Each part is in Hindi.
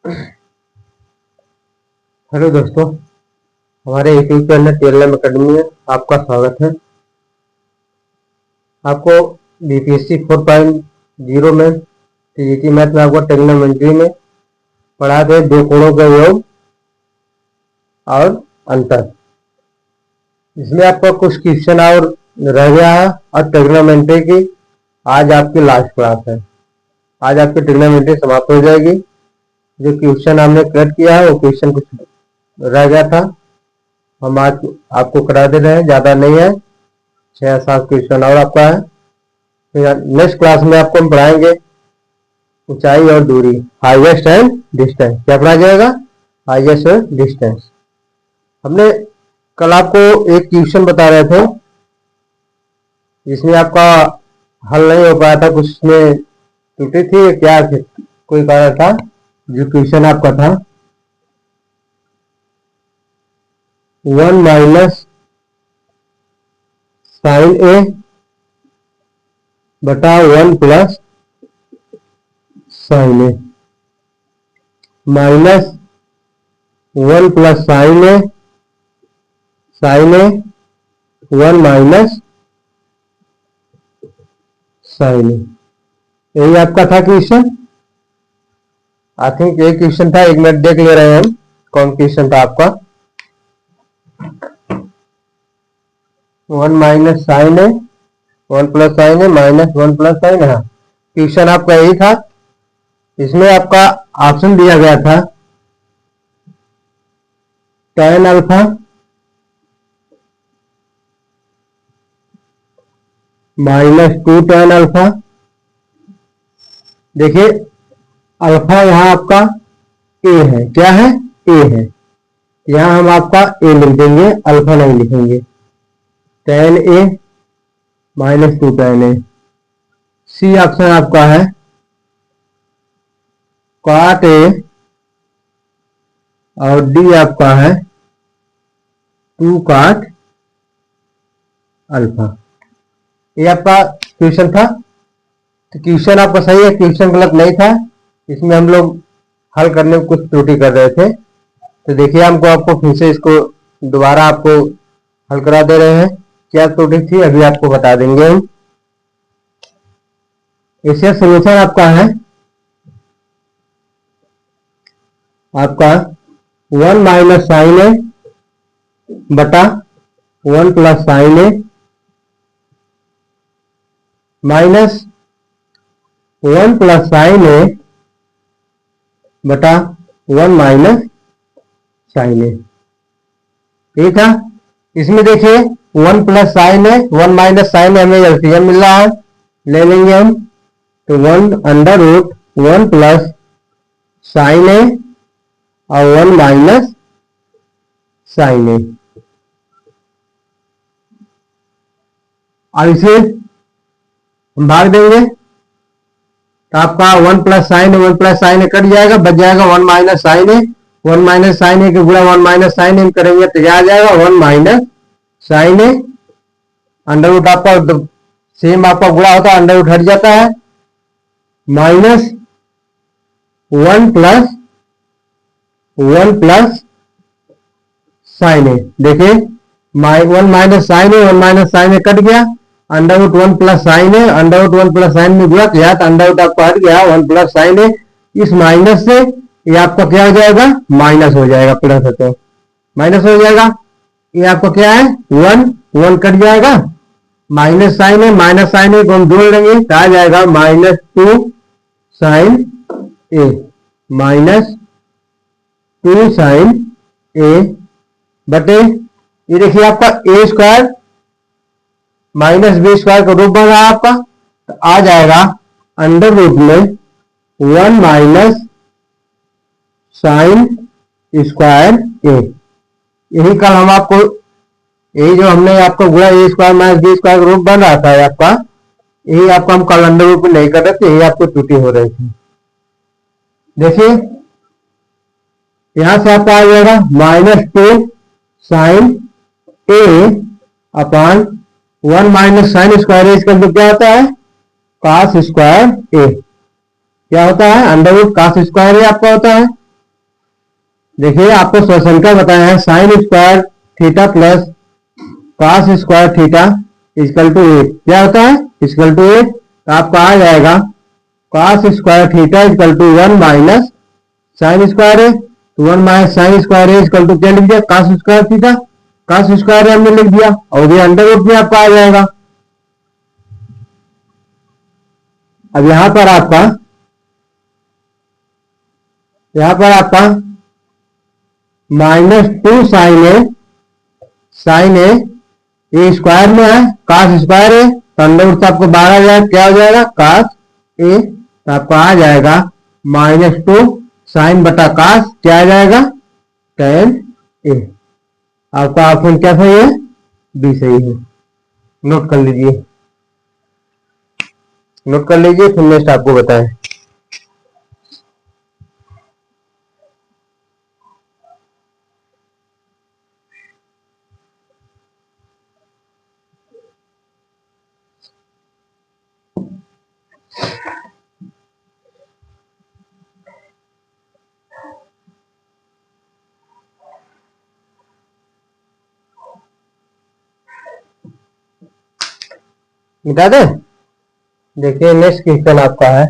हेलो दोस्तों, हमारे यूट्यूब चैनल TLM अकेडमी में आपका स्वागत है। आपको BPSC 4.0 में TGT मैथ में आपको ट्रिग्नोमेट्री में पढ़ा थे दो कोणों का योग और अंतर। इसमें आपका कुछ क्वेश्चन और रह गया है और ट्रिग्नोमेट्री की आज आपकी लास्ट क्लास है। आज आपकी ट्रिग्नोमेट्री समाप्त हो जाएगी। जो क्वेश्चन हमने कट किया है वो क्वेश्चन कुछ रह गया था, हम आज आपको करा दे रहे हैं। ज़्यादा नहीं है, 6-7 क्वेश्चन और आपका है। फिर नेक्स्ट क्लास में आपको हम पढ़ाएंगे ऊंचाई और दूरी, हाईएस्ट एंड डिस्टेंस। क्या पढ़ा जाएगा? हाईएस्ट और डिस्टेंस। हमने कल आपको एक क्वेश्चन बता रहे थे जिसमें आपका हल नहीं हो पाया था, कुछ उसमें त्रुटि थी, क्या कोई कारण था। जो क्वेश्चन आपका था 1 माइनस साइन ए बटा 1 प्लस साइन ए, माइनस 1 प्लस साइन ए, साइन ए 1 माइनस साइन ए। यही आपका था क्वेश्चन। आई थिंक एक क्वेश्चन था, 1 मिनट देख ले रहे हैं हम कौन क्वेश्चन था आपका। 1 माइनस साइन है, 1 प्लस साइन है, माइनस 1 प्लस साइन है। क्वेश्चन आपका यही था। इसमें आपका ऑप्शन दिया गया था tan alpha minus 2 tan alpha. देखिए अल्फा यहाँ आपका ए है, क्या है? ए है। यहाँ हम आपका ए लिख देंगे, अल्फा नहीं लिखेंगे। tan ए माइनस 2 tan ए। सी ऑप्शन आपका है cot ए और डी आपका है 2 cot अल्फा। ये आपका क्वेश्चन था। तो क्वेश्चन आपका सही है, क्वेश्चन गलत नहीं था। इसमें हम लोग हल करने में कुछ त्रुटि कर रहे थे। तो देखिए हमको आपको फिर से इसको दोबारा आपको हल करा दे रहे हैं। क्या त्रुटि थी अभी आपको बता देंगे हम। इसका सोल्यूशन आपका है आपका 1 माइनस साइन ए बटा 1 प्लस साइन ए माइनस 1 प्लस साइन ए बटा 1 माइनस साइन ए। ठीक है। इसमें देखिए 1 प्लस साइन है, 1 माइनस साइन है, हमें एलसीएम मिल रहा है, ले लेंगे हम। तो 1 अंडर रूट 1 प्लस साइन ए और 1 माइनस साइन ए। और इसे हम भाग देंगे तो आपका 1 प्लस साइन ए 1 प्लस साइन ए कट जाएगा, बच जाएगा 1 माइनस साइन ए। 1 माइनस साइन ए के गुणा 1 माइनस साइन ए करेंगे तो क्या आ जाएगा? 1 माइनस साइन ए। अंडर रूट आपका सेम आपका गुणा होता है, अंडर रूट हट जाता है, माइनस 1 प्लस साइन ए। देखिए 1 माइनस साइन ए 1 माइनस साइन ए कट गया, अंडर रूट 1 प्लस साइन ए, अंडर रूट 1 प्लस साइन में गुणा किया तो अंडर रूट आपका हट गया 1 प्लस साइन ए। इस माइनस से ये आपका क्या हो जाएगा? माइनस हो जाएगा, प्लस है तो माइनस हो जाएगा। ये आपका क्या है? 1 कट जाएगा, माइनस साइन है, माइनस साइन ए को हम जोड़ लेंगे तो आ जाएगा माइनस 2 साइन ए, माइनस 2 साइन ए बटे ये देखिए आपका ए स्क्वायर माइनस बी स्क्वायर का रूप बन रहा है आपका, तो आ जाएगा अंडर रूट में 1 माइनस साइन स्क्वायर ए। यही कल हम आपको यही जो हमने आपको गुणा ए स्क्वायर माइनस बी स्क्वायर का रूप बन रहा था आपका, यही आपको हम कल अंडर रूट में नहीं कर रहे थे, यही आपको त्रुटि हो रही थी। देखिए यहां से आपका आ जाएगा minus 2 sine A upon 1 minus sine square A. इसका मतलब क्या होता है? Cos square A. क्या होता है? Under root cos square A आपका होता है। देखिए आपको स्वसंख्या बताया है sine square theta plus cos square theta equal to 8। क्या होता है? Equal to 8। तो आपका आ जाएगा cos square theta equal to 1 minus sine square है, तो 1 माइनस साइन स्क्वायर है इक्वल टू क्या लिख दिया? Cos square theta. Cos square हमने लिख दिया और ये अंडर रूट में आपका आ जाएगा। अब यहां पर आपका -2 साइन ए, ये स्क्वायर में है, कॉस स्क्वायर है तो अंडर रूट से आपको 12 आ जाएगा। क्या हो जाएगा? Cos A. तो आपको आ जाएगा -2 साइन बटा कॉस, क्या आ जाएगा? tan ए। आपका ऑप्शन क्या सही है? बी सही है। नोट कर लीजिए, फिर नेक्स्ट आपको बताएं। मिटा दे। देखिए नेक्स्ट क्वेश्चन आपका है,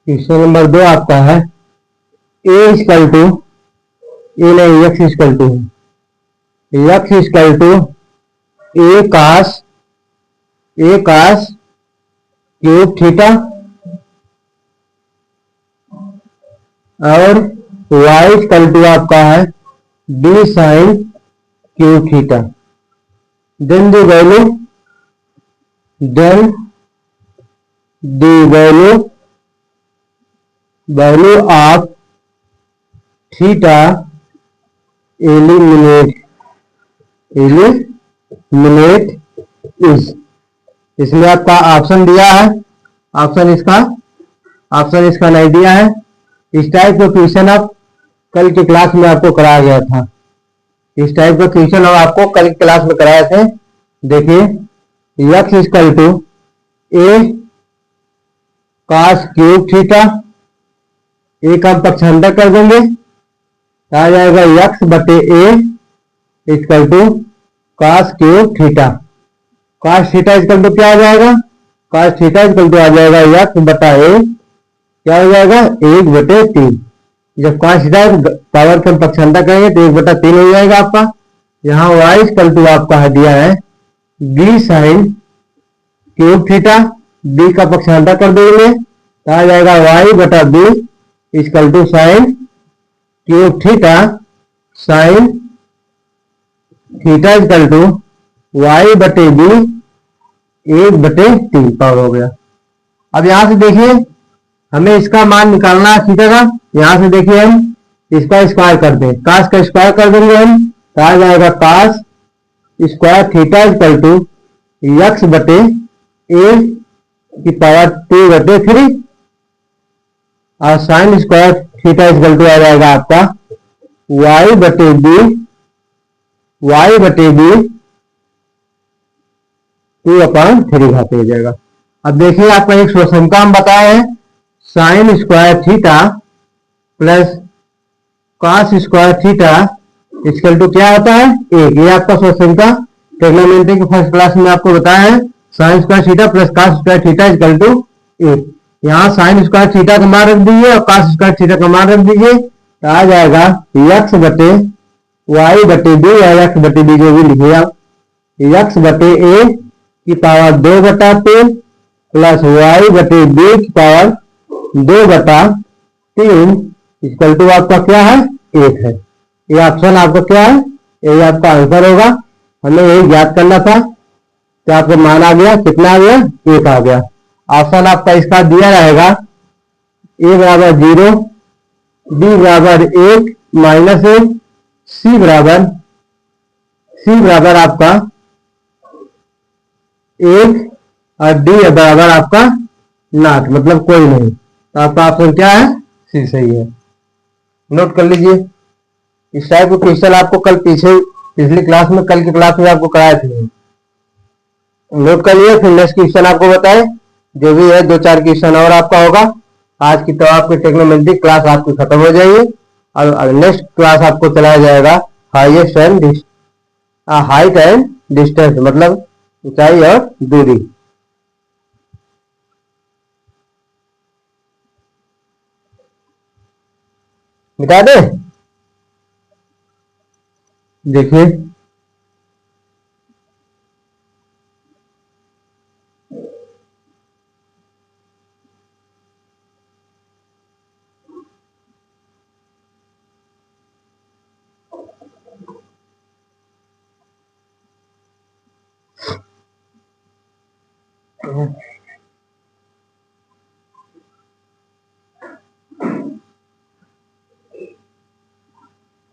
क्वेश्चन नंबर 2 आपका है ए इक्वल टू, ए नहीं X equal to, X equal to A cos cube theta और वाई इक्वल टू आपका है D sine cube theta. Then the value of theta eliminate is. इसमें आपका ऑप्शन दिया है, ऑप्शन इसका नहीं दिया है। इस टाइप का क्वेश्चन आप कल की क्लास में आपको कराया गया था, इस टाइप का क्वेश्चन हम आपको कल की क्लास में कराए थे। देखिए x equal to a cos cube theta, a का पक्षांतर कर देंगे, आ जाएगा एक्स बटे a equal to cos cube theta. Cos theta equal to क्या आ जाएगा? कॉस थीटा इक्वल टू आ जाएगा एक्स बटा ए, क्या हो जाएगा? 1/3। जब कॉस थीटा पावर का पक्षांतर करेंगे तो 1/3 हो जाएगा आपका। यहाँ वाई इक्वल टू आपका दिया है B sine cube theta, B का पक्षांतर कर देंगे तो आ जाएगा वाई बटा B equal to sine cube theta, sine theta equal to Y बटे बी 1/3 पावर हो गया। अब यहां से देखिए हमें इसका मान निकालना है थीटा का। यहां से देखिए हम इसका स्क्वायर कर दें, कास का स्क्वायर कर देंगे हम तो आ जाएगा cos square theta equal to x बटे ए की पावर 2/3 और sine square theta equal to आ जाएगा आपका वाई बटे बी 2/3 घात हो जाएगा। अब देखिए आपका एक स्वसंख्या हम बताए हैं sine square theta plus cos square theta equal to क्या होता है? 1। ये आपका स्वसंख्या ट्रिग्नोमेट्री के फर्स्ट क्लास में आपको बताया है sine square theta plus cos square theta equal to 1। यहाँ साइन स्क्वायर थीटा का मान रख दीजिए और कॉस स्क्वायर थीटा का मान रख दीजिए तो आ जाएगा एक्स बटे वाई बटे बी या एक्स बटे बी जो भी लिखिए आप, एक्स बटे ए की पावर 2/3 प्लस वाई बटे बी की पावर 2/3 इक्वल टू आपका क्या है? 1 है। ये ऑप्शन आपका क्या है? ये आपका आंसर होगा। हमें यही ज्ञात करना था तो आपको मान आ गया, कितना आ गया? 1 आ गया। ऑप्शन आपका इसका दिया रहेगा ए बराबर 0, बी बराबर 1 माइनस 1, सी बराबर आपका 1 और डी बराबर आपका नॉट, मतलब कोई नहीं। तो आपका ऑप्शन क्या है? सी सही है। नोट कर लीजिए। इस टाइप के क्वेश्चन आपको कल पिछली क्लास में, कल की क्लास में आपको कराए थे। नोट कर लिए, फिर नेक्स्ट क्वेश्चन आपको बताए, जो भी है 2-4 क्वेश्चन और आपका होगा। आज की तो आपकी ट्रिग्नोमेट्री क्लास आपकी खत्म हो जाएगी और नेक्स्ट क्लास आपको चलाया जाएगा highest and height and distance, मतलब ऊंचाई और दूरी। मिटा दे, देखिए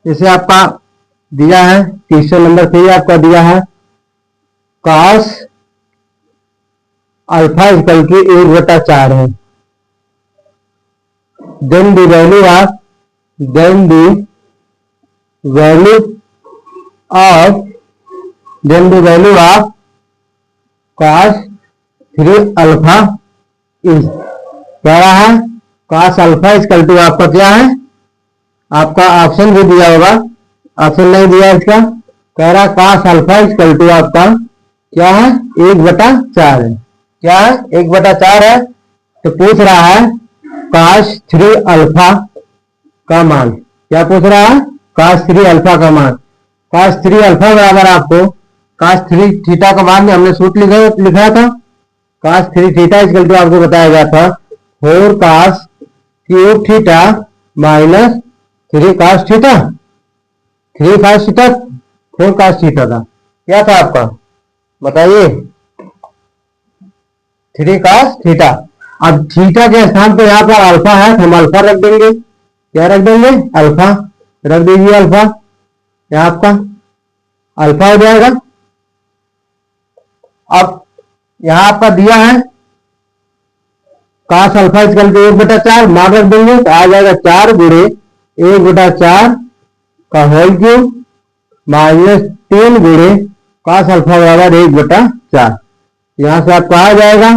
इसे आपका दिया है क्वेश्चन नंबर 3 आपका दिया है cos अल्फा इक्वल की 1/4 है। Then the value of cos 3 alpha is, कह रहा है cos अल्फा इक्वल टू आपका क्या है, आपका ऑप्शन भी दिया होगा, ऑप्शन नहीं दिया इसका, कह रहा cos अल्फा इक्वल टू आपका क्या है 1/4 है। क्या है? 1/4 है। तो पूछ रहा है cos 3 अल्फा का मान। क्या पूछ रहा है? cos 3 अल्फा का मान। cos 3 अल्फा बराबर आपको cos 3 थीटा का मान हमने सूत्र लिखा था। cos 3 थीटा इक्वल टू आपको बताया गया था 4 cos cube theta minus 3 cos theta, 3 cos theta 4 cos theta था। क्या था आपका? बताइए। 3 cos थीटा। अब थीटा के स्थान पे यहाँ पर अल्फा है तो हम अल्फा रख देंगे। क्या रख देंगे? अल्फा रख दीजिए। अल्फा यहाँ आपका अल्फा हो जाएगा। अब यहाँ आपका दिया है cos अल्फा इक्वल टू 1/4 मान रख देंगे तो आ जाएगा 4 गुणे 1/4 का होल क्यूब माइनस 3 गुणे cos अल्फा बराबर 1/4। यहां से आपको आ जाएगा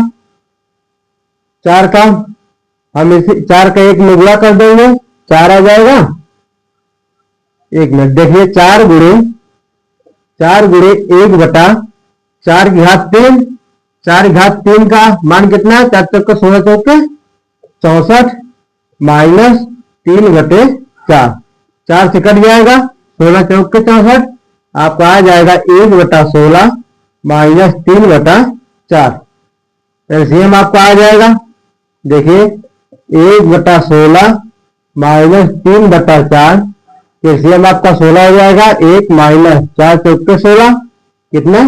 4 का, हम इसे 4 का 1 में गुणा कर देंगे, 4 आ जाएगा। 1 मिनट देखिए, 4 गुणे 1/4 की घात 3, 4 की घात 3 का मान कितना है? 4 चौके 16 चौके 64 माइनस 3/4, 4 से कट जाएगा 16 चौके 64, आपका आ जाएगा 1/16 माइनस 3/4। एलसीएम आपका आ जाएगा, देखिए 1/16 माइनस 3/4, एलसीएम आपका 16 हो जाएगा। 1 माइनस 4 चौके 16, कितना?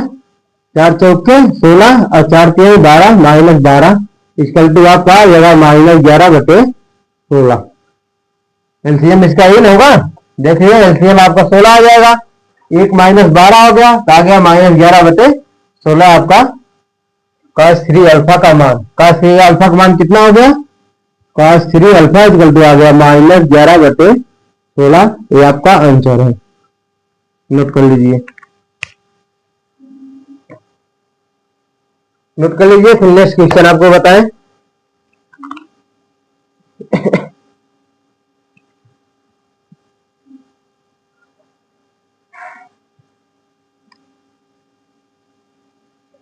4 चौके 16 और 4 के 12 माइनस 12, इक्वल टू आपका आ जाएगा माइनस 11/16। एलसीएम इसका इन होगा, देखिए एलसीएम आपका 16 आ जाएगा, 1 माइनस 12 हो गया तो आ गया माइनस 11/16 आपका cos 3 अल्फा का मान। cos 3 अल्फा का मान कितना हो गया? cos 3 अल्फा इक्वल टू आ गया माइनस 11/16। ये आपका आंसर है। नोट कर लीजिए, नोट कर लीजिए। फिर नेक्स्ट क्वेश्चन आपको बताएं।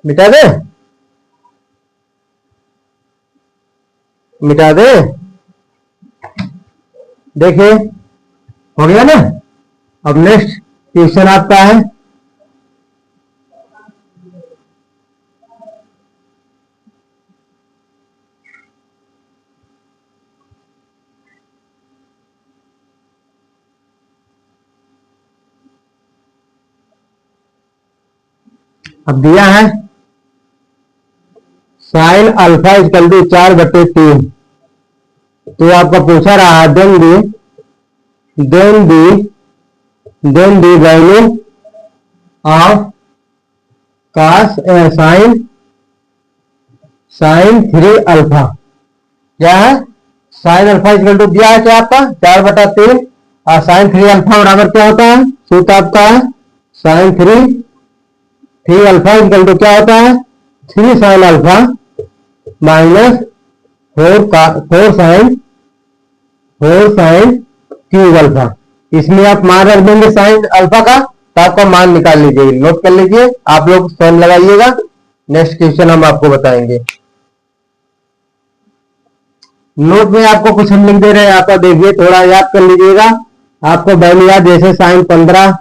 मिटा दे, मिटा दे, देखिए हो गया ना। अब नेक्स्ट क्वेश्चन आपका है अब दिया है साइन अल्फा इक्वल टू 4/3। तो आपका पूछा रहा है then the value of cos sine 3 alpha. क्या है? साइन अल्फा इक्वल टू दिया है क्या आपका 4/3, और साइन 3 अल्फा बराबर क्या होता है? सूत्र आपका है साइन 3 अल्फा इक्वल टू क्या होता है? 3 sine alpha minus 4 sine cube alpha. इसमें आप मान रख देंगे साइन अल्फा का, तो आपका मान निकाल लीजिए, नोट कर लीजिए, आप लोग स्वयं लगाइएगा। नेक्स्ट क्वेश्चन हम आपको बताएंगे। नोट में आपको कुछ हम लिख दे रहे हैं, आपका देखिए थोड़ा याद कर लीजिएगा। आपको वैल्यू याद, जैसे साइन 15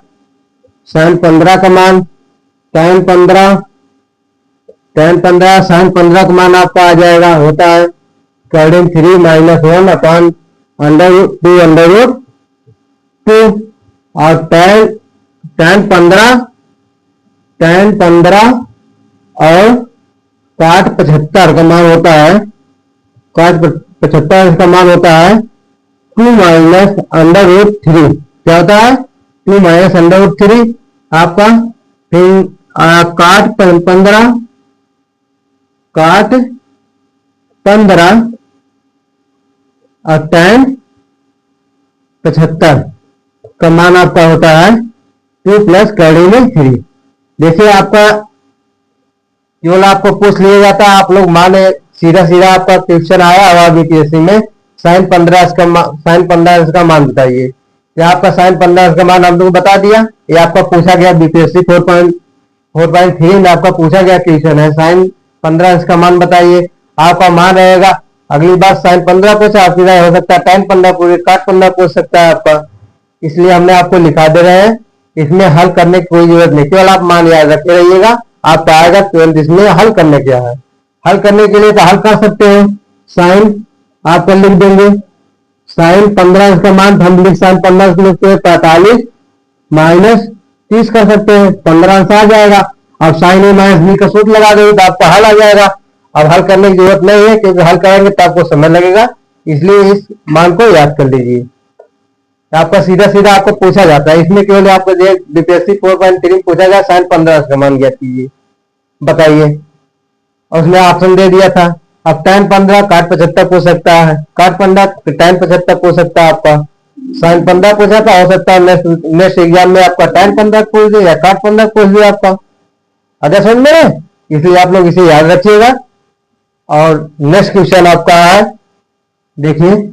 का मान tan 15 साइन 15 का मान आपका आ जाएगा, होता है कर्डिन 3 -1 अपॉन √2 और tan 15 और cot 75 का मान होता है, cot 75 इसका मान होता है 2 -√3। क्या होता है? 2 -√3 आपका। फिर cot 15 और tan 75 का मान आपका होता है 2 प्लस कर्डिन 3। देखिए आपका केवल आपको पूछ लिया जाता है, आप लोग माने सीधा सीधा आपका क्वेश्चन आया हुआ बीपीएससी में, साइन 15 इसका मान बताइए। या आपका साइन 15 इसका मान हम लोग बता दिया, ये आपका पूछा गया बीपीएससी 4.3 में आपका पूछा गया क्वेश्चन है, साइन 15 इसका मान बताइए। आपका मान रहेगा, अगली बार साइन 15 पूछा, आपकी हो सकता है tan 15 पूछे, cot 15 पूछ सकता है आपका, इसलिए हमने आपको लिखा दे रहे हैं। इसमें हल करने की कोई जरूरत नहीं, केवल आप मान याद रखे रहिएगा, आपका आएगा केवल इसमें हल करने क्या है। हल करने के लिए तो हल कर सकते हैं, साइन आपको लिख देंगे साइन 15 इसका मान हम लिख साइन 15 लिखते हैं 45 -30 कर सकते हैं, 15 से आ जाएगा। अब साइन ए माइनस बी का सूत्र लगा देंगे तो आपका हल आ जाएगा। अब हल करने की जरूरत नहीं है, क्योंकि हल करेंगे तो आपको समय लगेगा, इसलिए इस मान को याद कर लीजिए। आपका सीधा सीधा आपको पूछा जाता है, इसमें केवल आपको बीपीएससी 4.3 पूछा गया, साइन 15 का मान ज्ञात कीजिए, बताइए। और उसने ऑप्शन दे दिया था। अब tan 15 cot 75 पूछ सकता है, cot 15 tan 75 पूछ सकता है, आपका साइन 15 पूछा था, हो सकता है नेक्स्ट एग्जाम में आपका tan 15 पूछ दे या cot 15 पूछ दे आपका। अगर समझ में, इसलिए आप लोग इसे याद रखिएगा। और नेक्स्ट क्वेश्चन आपका है, देखिए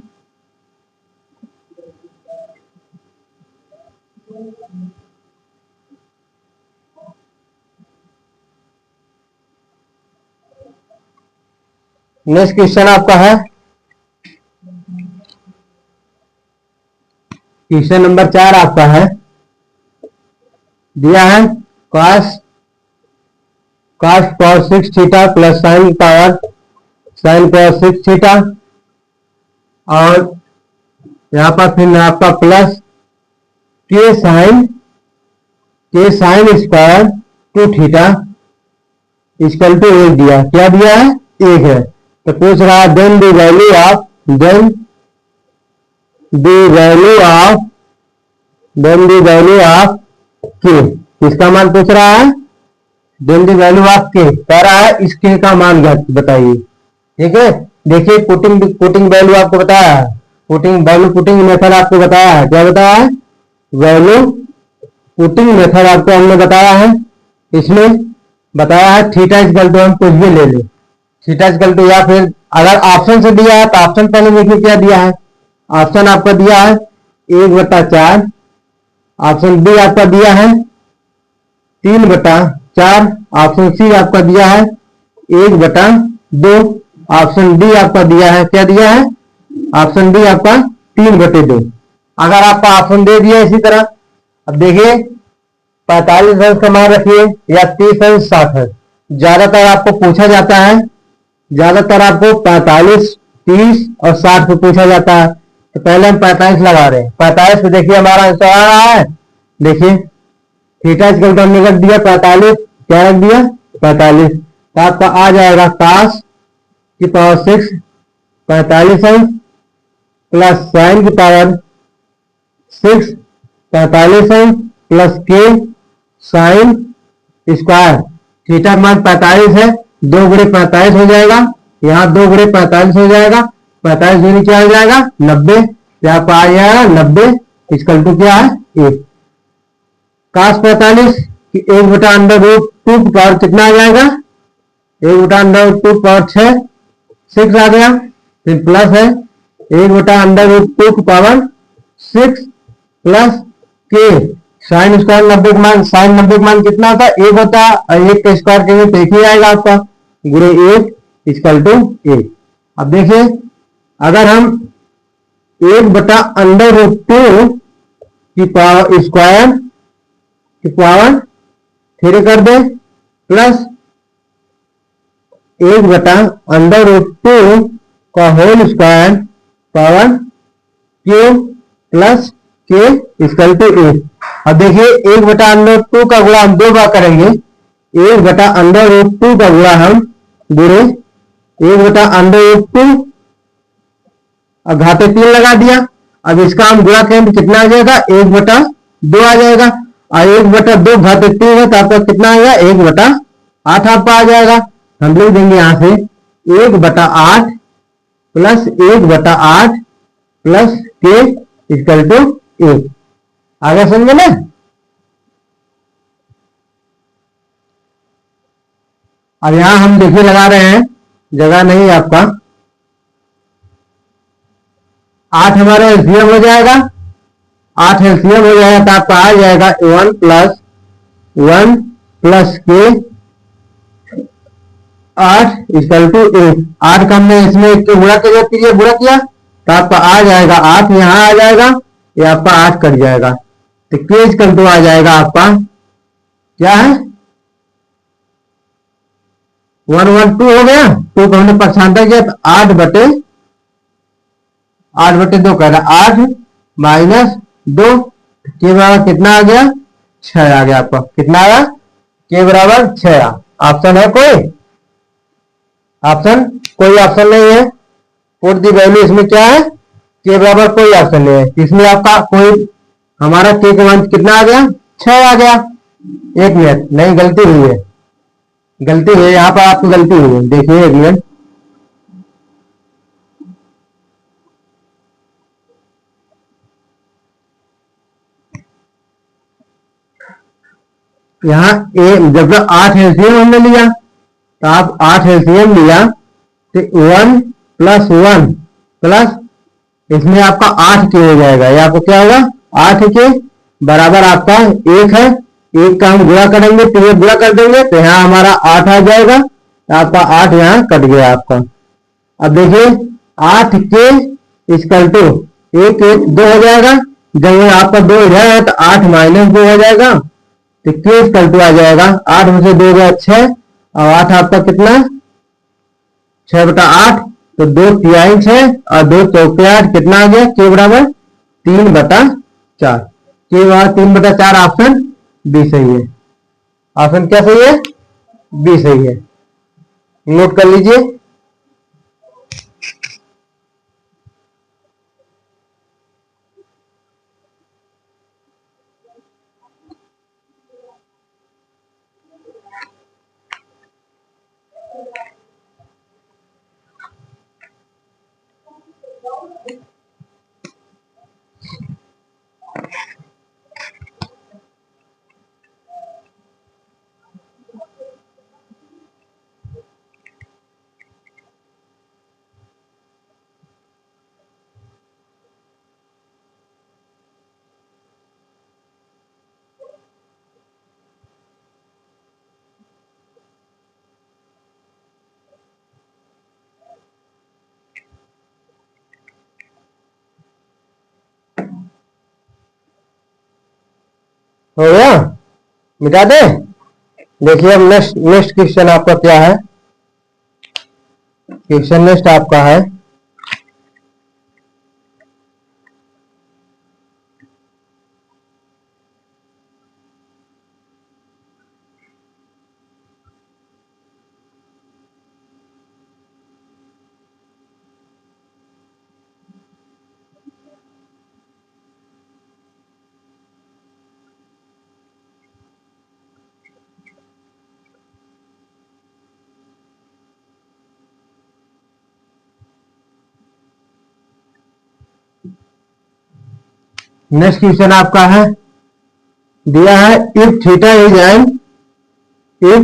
नेक्स्ट क्वेश्चन आपका है, क्वेश्चन नंबर 4 आपका है, दिया है cos cos 6 theta plus sine cos 6 theta, और यहाँ पर फिर आपका plus K sine square 2 theta equal to 1 दिया। क्या दिया है? 1 है। तो पूछ रहा है देन द वैल्यू ऑफ के, इसका मान पूछ रहा है। देन द वैल्यू ऑफ के कह रहा है, इसके का मान बताइए। ठीक है, देखिए पुटिंग वैल्यू आपको बताया है, पुटिंग मेथड आपको बताया है। क्या बताया है? वैल्यू पुटिंग मेथड आपको हमने बताया है। इसमें बताया है थीटा इक्वल टू, हम कुछ भी ले लें, थीटा इक्वल टू, या फिर अगर ऑप्शन से दिया है तो ऑप्शन पहले देखिए क्या दिया है। ऑप्शन आपका दिया है 1/4, ऑप्शन बी आपका दिया है 3/4, ऑप्शन सी आपका दिया है 1/2, ऑप्शन डी आपका दिया है, क्या दिया है? ऑप्शन डी आपका 3/2। अगर आपका ऑप्शन दे दिया इसी तरह, अब देखिए 45 अंश का मान रखिए या 30 अंश 60 है। ज्यादातर आपको पूछा जाता है, ज्यादातर आपको 45, 30 और 60 पे पूछा जाता है। तो पहले हम 45 लगा रहे हैं। 45 पे देखिए हमारा आंसर आ रहा है, देखिए थीटा इक्वल टू हमने रख दिया 45, क्या रख दिया 45, तो आपका आ जाएगा cos की पावर 6 45 अंश प्लस साइन की पावर 6 45 अंश plus K sine square. Theta मान 45 है, 2 गुणे 45 हो जाएगा, यहाँ 2 गुणे 45 हो जाएगा, 45 दूनी क्या हो जाएगा 90, यहाँ पर आ जाएगा 90 इक्वल टू क्या है 1। काश 45 कि 1/√2 पावर कितना आ जाएगा, 1/√2 पावर 6 आ गया, फिर प्लस है 1/√2 power 6 plus K sine square 90 का मान, साइन 90 का मान कितना होता है 1 होता है, और 1 का स्क्वायर करेंगे तो 1 ही आएगा आपका, गुणे 1 इक्वल टू 1। अब देखिए अगर हम 1/√2 की पावर स्क्वायर की पावर 3 कर दे प्लस 1/√2 का whole square power Q plus K equal to 1। अब देखिए 1/√2 का गुणा हम 2 बार करेंगे, 1/√2 का गुणा हम गुणे 1/√2 और घाते 3 लगा दिया। अब इसका हम गुणा करें तो कितना आ जाएगा 1/2 आ जाएगा, और 1/2 घाते 3 है तो आपका कितना आएगा 1/8 आपका आ जाएगा। हम लिख देंगे यहां से 1/8 plus 1/8 plus K equal to 1। आगे समझे ना। अब यहां हम देखिए लगा रहे हैं, जगह नहीं है आपका, 8 हमारा एलसीएम हो जाएगा, 8 एलसीएम हो जाएगा तो आपका आ जाएगा 1 प्लस के 8 इक्वल टू 1। 8 का हमने इसमें एक गुणा किया, गुणा किया तो आपका आ जाएगा 8, यहां आ जाएगा, ये आपका 8 कट जाएगा, तो के इक्वल टू आ जाएगा आपका क्या है 112 हो गया। 2 को हमने पक्षांतर किया तो 8/2 कह रहा 8 माइनस 2 के बराबर कितना आ गया 6 आ गया, आपका कितना आया के बराबर 6। ऑप्शन है कोई, ऑप्शन कोई ऑप्शन नहीं है, पुट दी वैल्यू इसमें क्या है के बराबर कोई ऑप्शन नहीं है, इसमें आपका कोई हमारा के का मान कितना आ गया 6 आ गया। 1 मिनट, नहीं गलती हुई है, गलती हुई है यहाँ पर, आपको गलती हुई है, देखिए 1 मिनट, यहाँ ए जब 8 एलसीएम हमने लिया तो आप 8 एलसीएम लिया तो 1 प्लस 1 प्लस इसमें आपका 8 के हो जाएगा, ये आपको क्या होगा 8 के बराबर आपका 1 है, 1 का हम गुणा करेंगे तो ये गुणा कर देंगे तो यहाँ हमारा 8 आ जाएगा, तो आपका 8 यहाँ कट गया आपका। अब देखिए 8 के इक्वल टू 1 1 2 हो जाएगा, जब आपका 2 इधर है तो 8 माइनस 2 हो जाएगा, तो के इक्वल टू आ जाएगा 8 में से 2 गया 6, और 8 आपका कितना 6/8, तो 2 तिहाई 6 और 2 चौके 8 कितना आ गया के बराबर 3/4, के बराबर 3/4, ऑप्शन बी सही है। ऑप्शन क्या सही है बी सही है, नोट कर लीजिए। हो गया, मिटा दे। देखिए अब नेक्स्ट नेक्स्ट क्वेश्चन आपका क्या है, क्वेश्चन नेक्स्ट आपका है नेक्स्ट क्वेश्चन आपका है, दिया है if theta if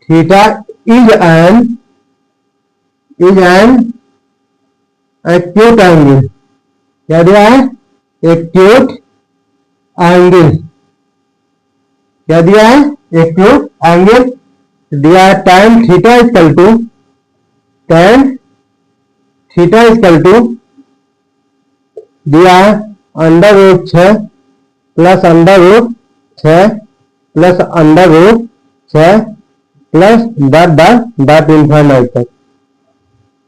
theta is an acute angle. क्या दिया है? Acute angle. क्या दिया है? Acute angle. दिया है tan थीटा इक्वल टू दिया है √6 plus √6 plus √6 plus dot infinite तक।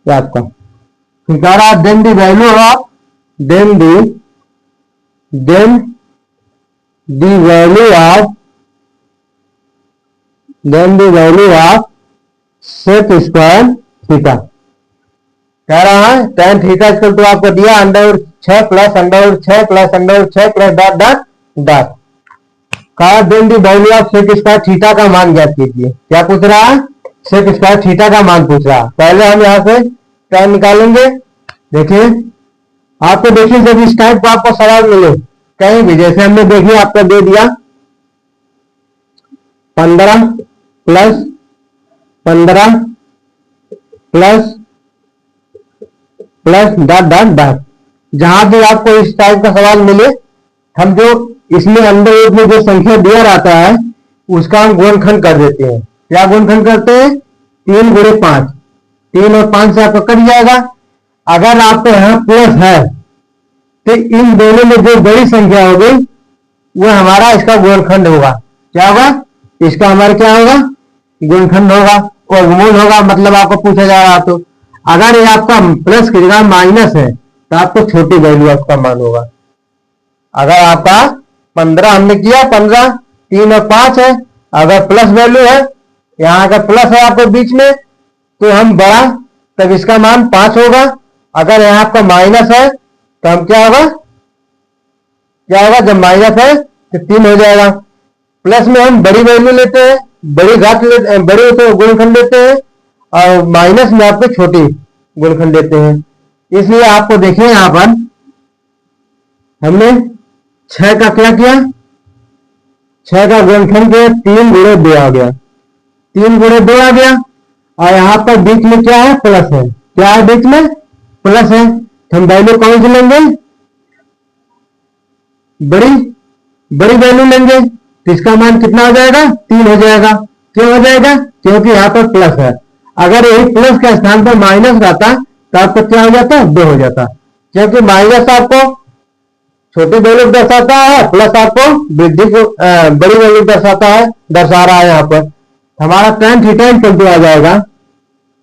क्या आपका फिर कह रहा then the value of then the value of sec square theta. कह रहा है tan थीटा इक्वल टू आपको दिया √6 प्लस √6 प्लस √6 प्लस डॉट कहा then the value of sec square theta का मान ज्ञात कीजिए। क्या पूछ रहा है? सेक स्क्वायर थीटा का मान पूछ रहा है। पहले हम यहां से tan निकालेंगे। देखिए आपको, देखिए जब इस टाइप का आपको सवाल मिले कहीं भी, जैसे हमने देखिए आपको दे दिया 15 प्लस 15 प्लस डॉट। जहां भी आपको इस टाइप का सवाल मिले, हम जो इसमें अंडर रूट में जो संख्या दिया रहता है उसका हम गुणनखंड कर देते हैं। क्या गुणनखंड करते हैं? 3 गुणे 5, 3 और 5 से आपका कट जाएगा। अगर आपको यहाँ प्लस है तो इन दोनों में जो बड़ी संख्या होगी वो हमारा इसका गुणनखंड होगा। क्या होगा? इसका हमारा क्या होगा? गुणनखंड होगा और वर्गमूल होगा। मतलब आपको पूछा जा रहा तो अगर ये आपका प्लस की जगह माइनस है तो आपको छोटी वैल्यू आपका मान होगा। अगर आपका 15 हमने किया 15, 3 और 5 है, अगर प्लस वैल्यू है, यहाँ अगर प्लस है आपको बीच में तो हम बड़ा, तब इसका मान 5 होगा। अगर यहाँ आपका माइनस है तो हम क्या होगा? जब माइनस है तो 3 हो जाएगा। प्लस में हम बड़ी वैल्यू लेते हैं, बड़ी घात बड़ी तो गुणनखंड लेते हैं, और माइनस में आपको छोटी गुणनखंड देते हैं। इसलिए आपको देखिए यहां पर हमने 6 का क्या किया? 6 का गुणनखंड किया, 3 गुणे 2 आ गया, 3 गुणे 2 आ गया। और यहां पर बीच में क्या है? प्लस है। क्या है बीच में? प्लस है। तो हम वैल्यू कौन सी लेंगे? बड़ी वैल्यू लेंगे। तो इसका मान कितना हो जाएगा? 3 हो जाएगा। क्यों हो जाएगा? क्योंकि यहाँ पर प्लस है। अगर यही प्लस के स्थान पर माइनस रहता तो आपको क्या हो जाता? 2 हो जाता। क्योंकि माइनस आपको छोटी वैल्यू दर्शाता है, प्लस आपको वृद्धि को बड़ी वैल्यू दर्शा रहा है। यहाँ पर हमारा tan थीटा इक्वल टू आ जाएगा,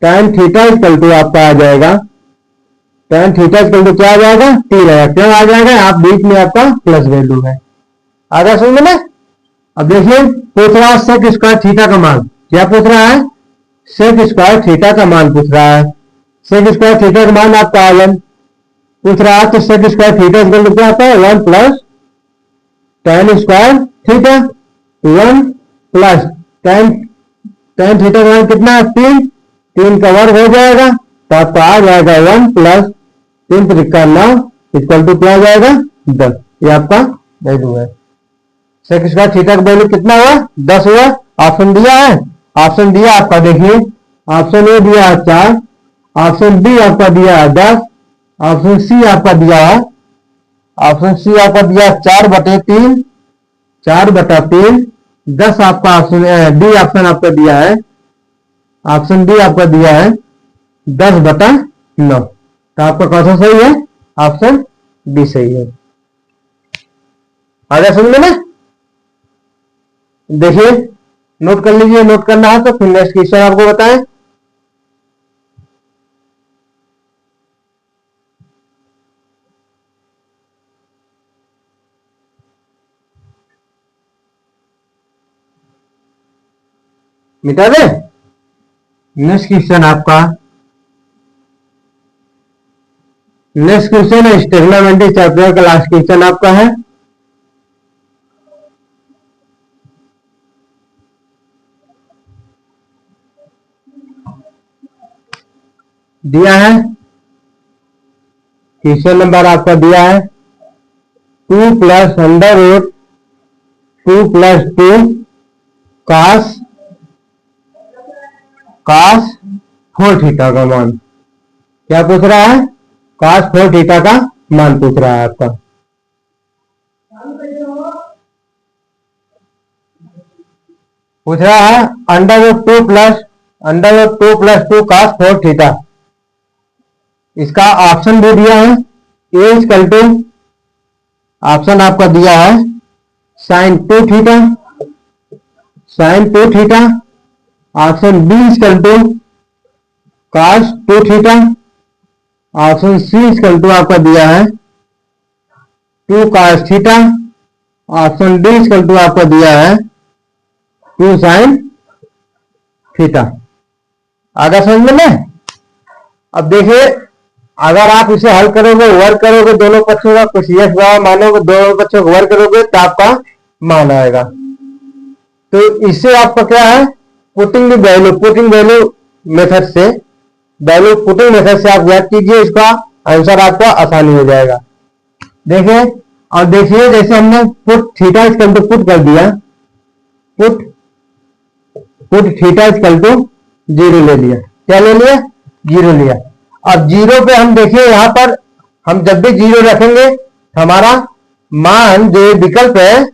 tan थीटा इक्वल टू आपका आ जाएगा, tan थीटा इक्वल टू क्या आ जाएगा? 3 आएगा। क्यों आ जाएगा? आप बीच में आपका प्लस वैल्यू है। आगे समझ में? अब देखिए पूछ रहा है सेक स्क्वायर थीटा का मान। क्या पूछ रहा है? सेक स्क्वायर थीटा का मान पूछ रहा है। सेक स्क्वायर थीटा का मान आपका आयन पूछ रहा है, तो sec square theta equal to क्या आता है? 1 plus tan square theta, 1 plus tan theta का मान कितना है? 3 का वर्ग हो जाएगा तो आपका आ जाएगा 1 प्लस 3 त्रिका 9 इक्वल टू क्या आ जाएगा? 10। ये आपका वैल्यू है। सेक स्क्वायर थीटा का वैल्यू कितना हुआ? 10 हुआ। ऑप्शन दिया है, ऑप्शन दिया आपका, देखिए ऑप्शन ए दिया है 4, ऑप्शन बी आपका दिया है 10, ऑप्शन सी आपका दिया है 4/3, 4/3, 10 आपका ऑप्शन डी ऑप्शन आपका दिया है, ऑप्शन डी आपका दिया है 10/9। तो आपका कौन सा सही है? ऑप्शन बी सही है। आगे समझ में? देखिए नोट कर लीजिए, नोट करना है तो फिर नेक्स्ट क्वेश्चन आपको बताएं। मिटा दे। नेक्स्ट क्वेश्चन आपका, नेक्स्ट क्वेश्चन है ट्रिग्नोमेट्री चैप्टर का लास्ट क्वेश्चन आपका है। दिया है क्वेश्चन नंबर आपका दिया है 2 प्लस अंडर रूट 2 प्लस 2 कास 4 थीटा का मान। क्या पूछ रहा है? cos 4 थीटा का मान पूछ रहा है आपका। पूछ रहा है under root 2 plus 2 cos 4 theta. इसका ऑप्शन भी दिया है ए इक्वल टू, ऑप्शन आपका दिया है sine 2 theta, option B equal to cos 2 theta, option C equal to आपका दिया है 2 cos theta, option D equal to आपका दिया है 2 sin थीटा। आगे समझ में? अब देखिए अगर आप इसे हल करोगे, वर्क करोगे दोनों पक्षों का, कुछ यस बराबर मानोगे, दोनों पक्षों को वर्क करोगे तो आपका मान आएगा। तो इससे आपका क्या है, पुटिंग वैल्यू मेथड से, वैल्यू पुटिंग मेथड से आप ज्ञात कीजिए, इसका आंसर आपका आसानी हो जाएगा। देखिए और देखिए जैसे हमने put theta equal to put कर दिया, पुट थीटा इक्वल टू 0 ले लिया। क्या ले लिया? 0 लिया। अब 0 पे हम देखिए यहाँ पर हम जब भी 0 रखेंगे हमारा मान जो विकल्प है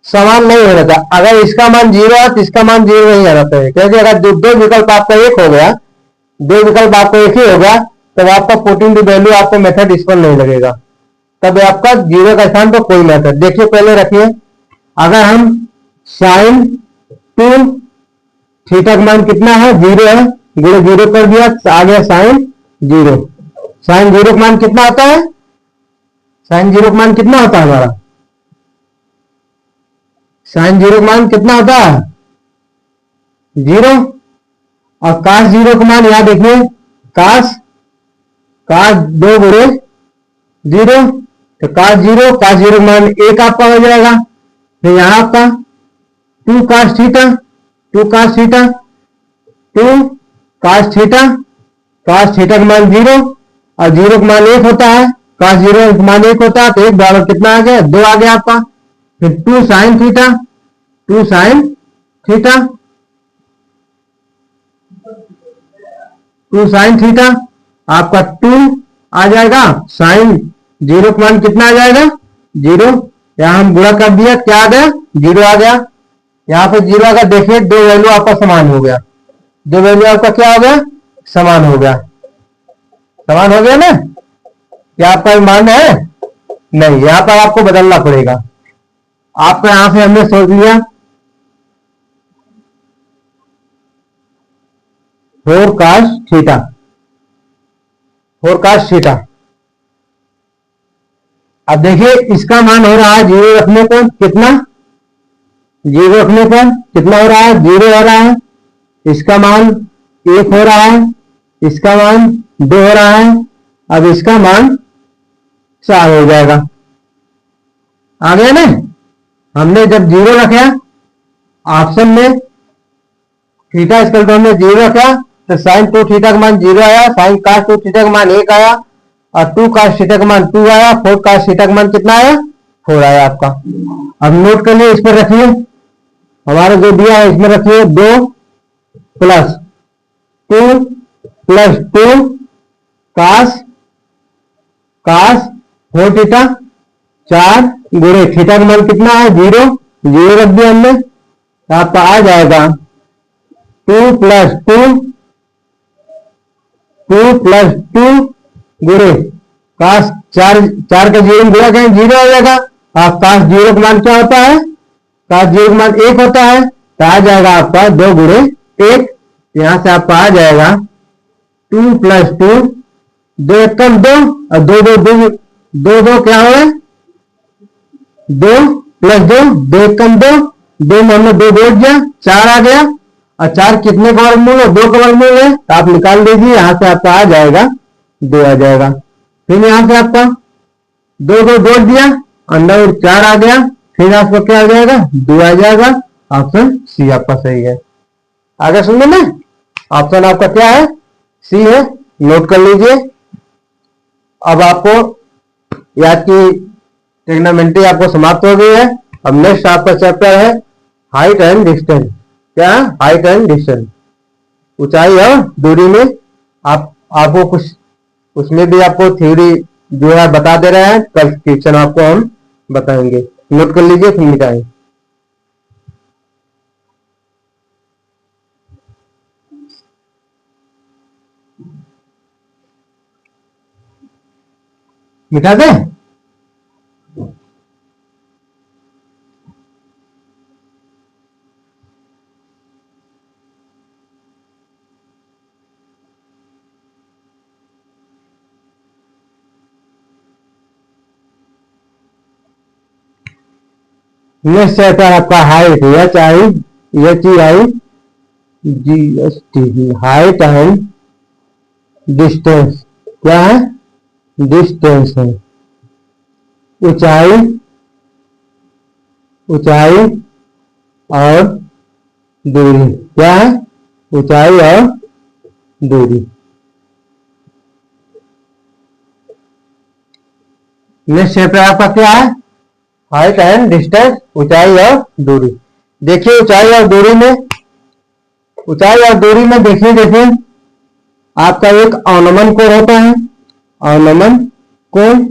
समान नहीं होना था। अगर इसका मान 0 है तो इसका मान 0 नहीं आना चाहिए, क्योंकि अगर दो विकल्प आपका एक हो गया, दो विकल्प आपको एक ही होगा तब आपका पुटिंग द वैल्यू आपको मेथड इस पर नहीं लगेगा, तब आपका 0 का स्थान पर कोई मेथड। देखिए पहले रखिए, अगर हम साइन 2 थीटा का मान कितना है? 0 है, गुणे 0 कर दिया, आ गया साइन 0। साइन 0 का मान कितना होता है? साइन 0 का मान कितना होता है हमारा? साइन 0 का मान कितना होता है? 0। और कास 0 का मान यहां देखिए, कास 2 गुणे 0, तो कास 0 का मान 1 आपका हो जाएगा। फिर यहां आपका 2 cos थीटा, 2 cos थीटा का मान 0 और 0 का मान 1 होता है, cos 0 का मान 1 होता है, तो 1 बराबर कितना आ गया? 2 आ गया आपका। फिर 2 sin थीटा, 2 sin थीटा आपका 2 आ जाएगा। साइन 0 का मान कितना आ जाएगा? 0। यहां हम गुणा कर दिया, क्या आ गया? 0 आ गया। यहाँ पे 0 आ गया। देखिए दो वैल्यू आपका समान हो गया, दो वैल्यू आपका क्या हो गया? समान हो गया। समान हो गया ना? क्या आपका मान है? नहीं, यहां पर आपको बदलना पड़ेगा। आपको यहां से हमने सोच लिया 4 cos थीटा, 4 cos थीटा। अब देखिए इसका मान हो रहा है 0 रखने पर कितना? 0 रखने पर कितना हो रहा है? 0 हो रहा है। इसका मान 1 हो रहा है, इसका मान 2 हो रहा है, अब इसका मान 4 हो जाएगा। आ गया ना? हमने जब 0 रखा ऑप्शन में, थीटा इक्वल टू हमने 0 रखा तो साइन 2 थीटा का मान 0 आया, साइन cos 2 थीटा का मान 1 आया और 2 cos थीटा का मान 2 आया, 4 cos थीटा का मान कितना आया? 4 आया आपका। अब नोट कर लिए, इस पर रखिए, हमारा जो दिया है इसमें रखिए 2 प्लस 2 cos 4 थीटा 4 गुणे थीटा का मान कितना है? 0 रख दिया हमने, तो आपका आ जाएगा 2 प्लस 2 गुणे cos 4 का 0 गुणा करें 0 आ जाएगा। और cos 0 का मान क्या होता है? cos 0 का मान 1 होता है, तो आ जाएगा आपका 2 गुणे 1। यहां से आपका आ जाएगा 2 प्लस 2, 2 कम 2 और 2 क्या हो गया? 2 प्लस 2 कम 2 में हमने 2 जोड़ दिया, 4 आ गया। और 4 कितने का वर्गमूल है? 2 का वर्गमूल है, तो आप निकाल लीजिए, यहां से आपका आ जाएगा 2 आ जाएगा। फिर यहां से आपका 2 जोड़ दिया, अंडर 4 आ गया, फिर आपका क्या आ जाएगा? 2 आ जाएगा। ऑप्शन सी आपका सही है। आगे सुनिए ना, ऑप्शन आपका क्या है? सी है, नोट कर लीजिए। अब आपको याद की ट्रिग्नोमेट्री आपको समाप्त हो गई है। अब नेक्स्ट आपका चैप्टर है हाइट एंड डिस्टेंस। क्या? हाइट एंड डिस्टेंस, ऊंचाई और दूरी में आपको कुछ उसमें भी आपको थ्योरी जो है बता दे रहे हैं। कल क्वेश्चन आपको हम बताएंगे, नोट कर लीजिए फिर मिटाएं। मिटा दे। नेक्स्ट चैप्टर आपका height, HIGST, height and distance. क्या है? डिस्टेंस है, ऊंचाई, ऊंचाई और दूरी। क्या है? ऊंचाई और दूरी। नेक्स्ट चैप्टर आपका क्या है? हाइट एंड डिस्टेंस, ऊंचाई और दूरी। देखिए ऊंचाई और दूरी में, ऊंचाई और दूरी में देखिए देखिए आपका एक अवनमन कोण होता है, अवनमन कोण,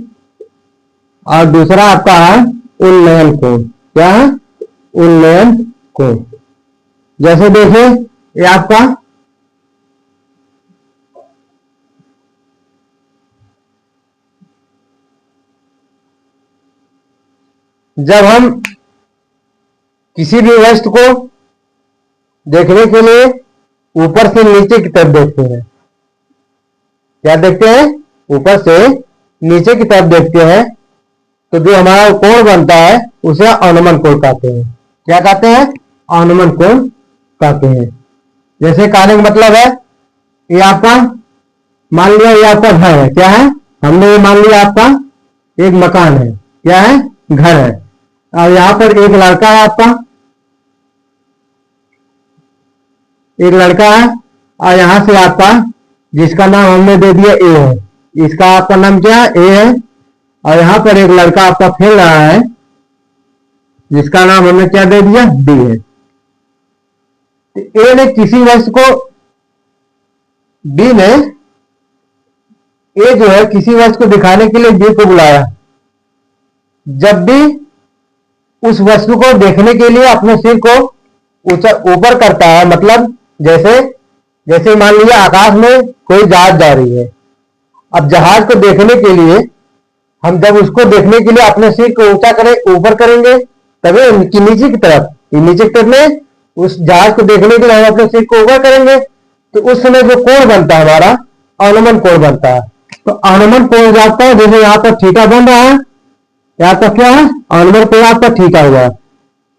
और दूसरा आपका है उन्नयन कोण। क्या है? उन्नयन कोण। जैसे देखिए ये आपका जब हम किसी भी वस्तु को देखने के लिए ऊपर से नीचे की तरफ देखते हैं, क्या देखते हैं? ऊपर से नीचे की तरफ देखते हैं, तो जो हमारा कोण बनता है उसे अवनमन कोण कहते हैं। क्या कहते हैं? अवनमन कोण कहते हैं। जैसे कहने का मतलब है ये आपका, मान लिया ये आपका घर है। क्या है? हमने ये मान लिया आपका एक मकान है। क्या है? घर है। और यहां पर एक लड़का है आपका, एक लड़का है, और यहां से आपका जिसका नाम हमने दे दिया ए है, इसका आपका नाम क्या है? ए है। और यहां पर एक लड़का आपका खेल रहा है जिसका नाम हमने क्या दे दिया? बी है। ए ने किसी वस्तु को, बी ने, ए जो है किसी वस्तु को दिखाने के लिए बी को बुलाया। जब भी उस वस्तु को देखने के लिए अपने सिर को ऊपर करता है, मतलब जैसे जैसे मान लीजिए आकाश में कोई जहाज जा रही है। अब जहाज को देखने के लिए हम जब उसको देखने के लिए अपने सिर को ऊंचा करें, ऊपर करेंगे, तभी उनकी नीचे की तरफ, नीचे की तरफ में उस जहाज को देखने के लिए हम अपने सिर को ऊपर करेंगे, तो उस समय जो कोण बनता है हमारा, अवनमन कोण बनता है। तो अवनमन कोण जाता है, जैसे यहाँ पर थीटा बन रहा है, यहाँ पर क्या है? अवनमन कोण आपका थीटा हुआ।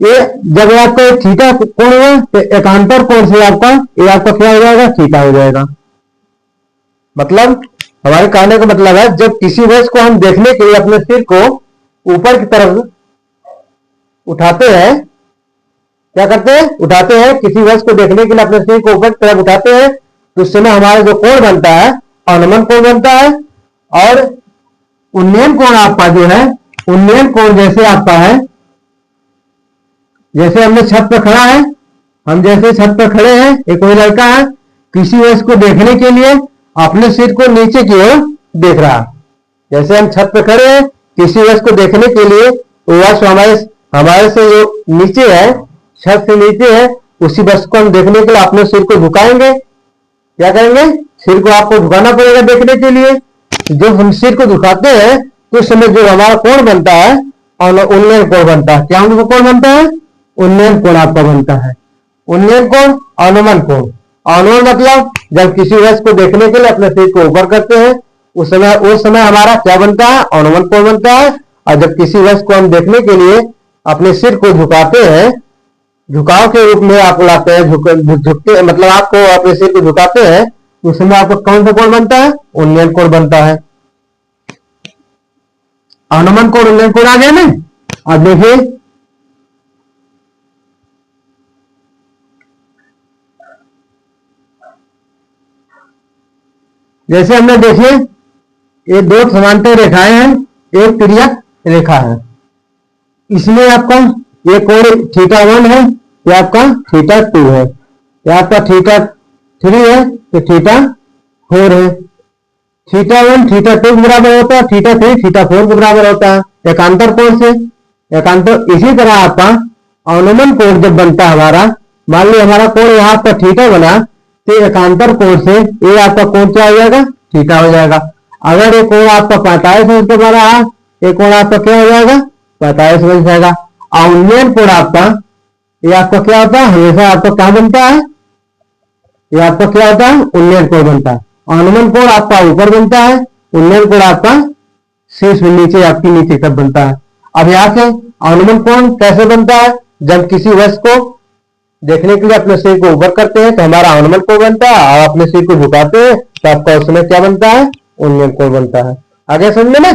ये जब आपका थीटा कोण हुआ तो एकांतर कोण से आपका ये आपका क्या हो जाएगा? थीटा हो जाएगा। मतलब हमारे कहने का मतलब है जब किसी वस्तु को हम देखने के लिए अपने सिर को ऊपर की तरफ उठाते हैं, क्या करते हैं? उठाते हैं। किसी वस्तु को देखने के लिए अपने सिर को ऊपर की तरफ उठाते हैं, तो उस समय हमारा जो कोण बनता है अवनमन कोण बनता है। और उन्नयन कोण आपका जो है, उन्नयन कोण जैसे आपका है, जैसे हमने छत पर खड़ा है, हम जैसे छत पर खड़े हैं, एक कोई लड़का है किसी वस्तु को देखने के लिए अपने सिर को नीचे की ओर देख रहा है। जैसे हम छत पर खड़े हैं किसी वस्तु को देखने के लिए, वो वस्तु हमारे हमारे से जो नीचे है, छत से नीचे है, उसी वस्तु को हम देखने के लिए अपने सिर को झुकाएंगे। क्या करेंगे? सिर को आपको झुकाना पड़ेगा देखने के लिए। जो हम सिर को झुकाते हैं तो उस समय जो हमारा कोण बनता है उन्नयन कोण बनता है। क्या हमको कोण बनता है? उन्नयन कोण आपका बनता है। उन्नयन कोण, अवनमन कोण। अवनमन मतलब जब किसी वस्तु को देखने के लिए अपने सिर को ऊपर करते हैं, उस समय हमारा क्या बनता है? अवनमन कोण बनता है। और जब किसी वस्तु को हम देखने के लिए अपने सिर को झुकाते हैं, झुकाव के रूप में आपको लाते हैं, झुकते मतलब आपको अपने सिर को झुकाते हैं, उस समय आपको कौन सा कोण बनता है? उन्नयन कोण बनता है। अवनमन कोण, उन्नयन कोण आ गया ना। अब देखिए जैसे हमने देखिए ये दो समांतर रेखाएं हैं, एक तिर्यक रेखा है। इसमें आपका ये कोण थीटा 1 है, ये आपका थीटा 2 है, ये आपका थीटा 3 है, ये थीटा 4 है। थीटा 1 थीटा 2 के बराबर होता है, थीटा 3 थीटा 4 के बराबर होता है एकांतर कोण से। एकांतर इसी तरह आपका अनुमान कोण जब बनता है हमारा, मान लो हमारा कोण यहाँ पर थीटा बना, तो एकांतर कोण से ये आपका कोण क्या हो जाएगा, थीटा हो जाएगा। अगर ये कोण आपका 45 अंश का बना है, ये कोण आपका क्या हो जाएगा, 45 बन जाएगा। और उन्नयन कोण आपका, ये आपका क्या होता है, हमेशा आपका क्या बनता है, ये आपका क्या होता है, उन्नयन कोण बनता है। अनुमान कोण आपका ऊपर बनता है, उन्नयन कोण आपका शीर्ष में नीचे आपकी नीचे तक बनता है। अब यहाँ से अनुमान कोण कैसे बनता है, जब किसी वस्तु को देखने के लिए अपने सिर को ऊपर करते हैं तो हमारा अनुमान कोण बनता है, और अपने सिर को झुकाते हैं तो आपका उसमें क्या बनता है, उन्नयन कोण बनता है। आगे समझे ना।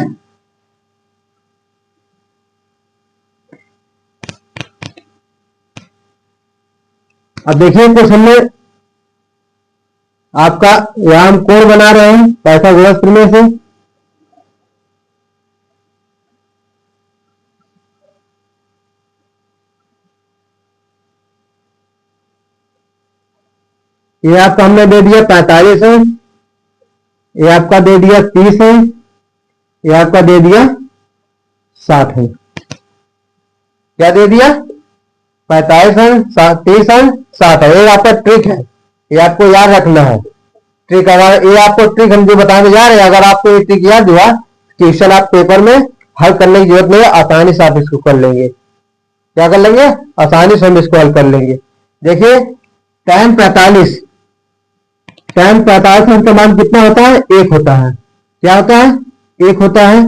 अब देखिए क्वेश्चन में आपका यहां हम कोण बना रहे हैं पाइथागोरस प्रमेय से। ये आपका हमने दे दिया 45 है, ये आपका दे दिया 30 है, ये आपका दे दिया 60 है। क्या दे दिया, 45 है, 30 है, 60 है। ये आपका ट्रिक है, ये आपको याद रखना है ट्रिक। अगर ये आपको ट्रिक हम जो बताने जा रहे हैं, अगर आपको ये ट्रिक याद हुआ, क्वेश्चन आप पेपर में हल करने की जरूरत नहीं है, आसानी से आप इसको कर लेंगे। क्या कर लेंगे, आसानी से हम इसको हल कर लेंगे। देखिए tan 45, tan 45 का मान कितना होता है, 1 होता है। क्या होता है, 1 होता है।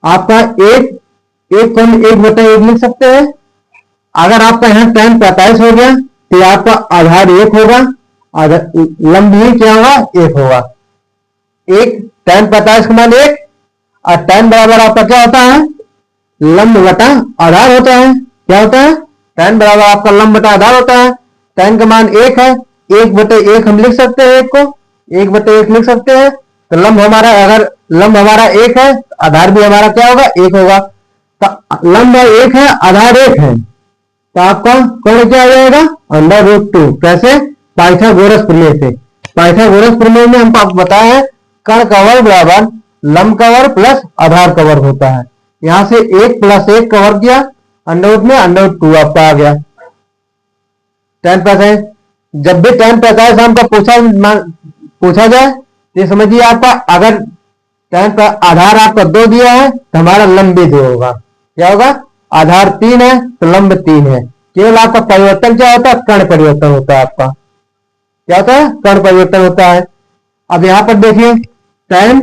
आपका एक को हम 1/1 लिख सकते हैं। अगर आपका यहाँ tan 45 हो गया तो आपका आधार 1 होगा, लंब भी क्या होगा, 1 होगा। एक tan 45 का मान 1, और tan बराबर आपका क्या होता है, लंब बटा आधार होता है। क्या होता है, tan बराबर आपका लंब बटा आधार होता है। tan का मान 1 है, 1/1 हम लिख सकते हैं, 1 को 1/1 लिख सकते हैं। तो लंब हमारा, अगर लंब हमारा 1 है, आधार भी हमारा क्या होगा, 1 होगा। तो लंब 1 है, आधार 1 है, तो आपका कोण क्या हो जाएगा, √2। कैसे, पाइथागोरस प्रमेय से। पाइथागोरस प्रमेय में हमको आपको बताया है कर्ण का वर्ग बराबर लंब का वर्ग प्लस आधार का वर्ग होता है। यहां से 1 + 1 का वर्ग किया, अंडर में √2 आपका आ गया। tan 45, जब भी tan 45 हमका पूछा जाए ये समझिए आपका, अगर tan का आधार आपका 2 दिया है तो हमारा लंब भी 2 होगा। क्या होगा, आधार 3 है तो लंब 3 है। केवल आपका परिवर्तन क्या होता है, कर्ण परिवर्तन होता है। आपका क्या होता है, कर्ण परिवर्तन होता है। अब यहां पर देखिए tan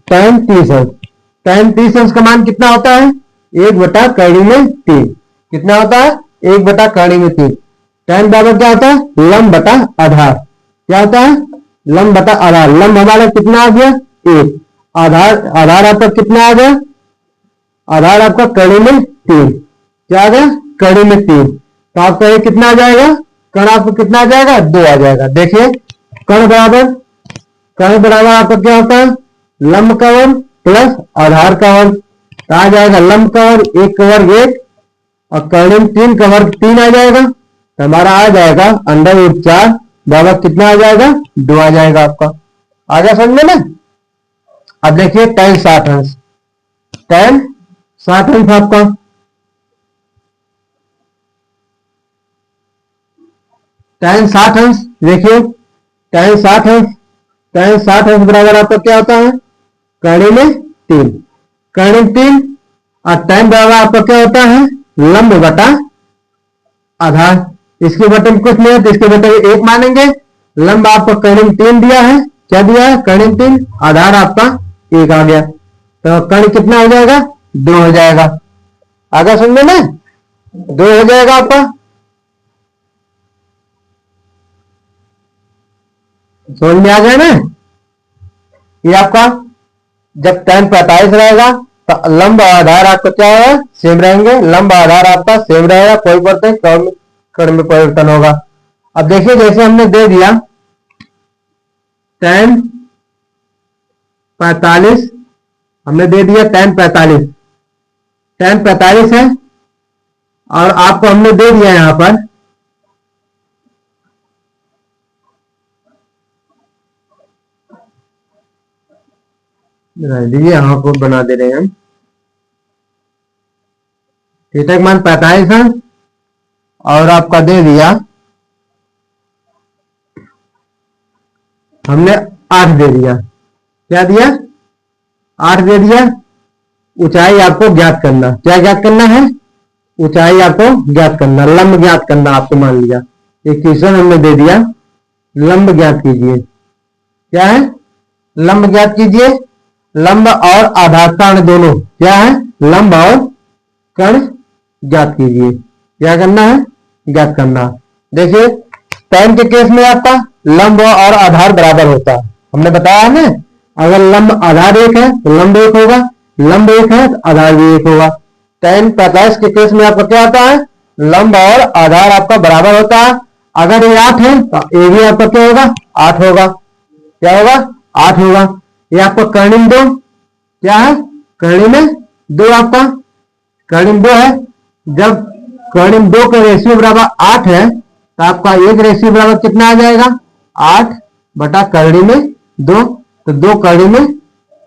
30 अंश, tan 30 अंश का मान कितना होता है, 1/3। कितना होता है, 1/3। tan बराबर क्या होता है, लंब बटा आधार। क्या होता है, लंब बटा आधार। लंब हमारा कितना आ गया, 1। आधार आपका कितना आ गया, आधार आपका कड़ी में 3। क्या आ गया, कड़ी में 3। तो आपका ये कितना आ जाएगा, कर्ण आपको कितना आ जाएगा, 2 आ जाएगा। देखिए कर्ण बराबर आपका क्या होता है, लंब का वर्ग प्लस आधार का वर्ग। तो आ जाएगा लंब का वर्ग 1 का वर्ग 1, और कर्ण 3 का वर्ग 3 आ जाएगा। तो हमारा आ जाएगा √4 बराबर कितना आ जाएगा, 2 आ जाएगा। आपका आ गया समझ में ना। अब देखिए tan 60 अंश, tan 60 अंश आपका, tan 60 अंश देखिए, tan 60 अंश बराबर आपका क्या होता है, कर्ण में 3। और tan बराबर आपका क्या होता है, लंब बटा आधार। इसके बटे में कुछ नहीं है तो इसके बटे में 1 मानेंगे। लंब आपको कर्ण 3 दिया है, क्या दिया है, कर्ण 3, आधार आपका 1 आ गया। तो कर्ण कितना हो जाएगा, 2 हो जाएगा। आगे समझ में ना, 2 हो जाएगा आपका। समझ में आ गया ना। ये आपका जब tan 45 रहेगा तो लंब आधार आपका क्या है, सेम रहेंगे। लंब आधार आपका सेम रहेगा, कोई परिवर्तन, कर्ण में परिवर्तन होगा। अब देखिए जैसे हमने दे दिया tan 45, हमने दे दिया tan 45। tan 45 है और आपको हमने दे दिया यहां पर दीजिए, यहां को बना दे रहे हैं हम। थीटा का मान 45 है और आपका दे दिया हमने 8 दे दिया। क्या दिया? 8 दे दिया। ऊंचाई आपको ज्ञात करना, क्या ज्ञात करना है? ऊंचाई आपको ज्ञात करना, लंब ज्ञात करना। आपको मान लिया एक क्वेश्चन हमने दे दिया, लंब ज्ञात कीजिए। क्या है? लंब ज्ञात कीजिए। लंब और आधार कर्ण दोनों क्या है? लंब और कर्ण ज्ञात कीजिए। क्या करना है? ज्ञात करना। देखिए tan के केस में आपका लंब और आधार बराबर होता है, हमने बताया है ना। अगर लंब आधार एक है तो लंब एक होगा, लंब एक है तो आधार भी एक होगा। tan 45 के केस में आपका क्या होता है? लंब और आधार आपका बराबर होता है। अगर ये 8 है तो ये भी आपका क्या होगा? 8 होगा। क्या होगा? 8 होगा। ये आपका कर्णिम 2 क्या है? कर्णिम 2 आपका कर्णिम 2 है। जब कर्णिम 2 का रेशियो बराबर 8 है तो आपका एक रेशियो बराबर कितना आ जाएगा? 8 बटा कर्णिम 2। तो 2 कर्णिम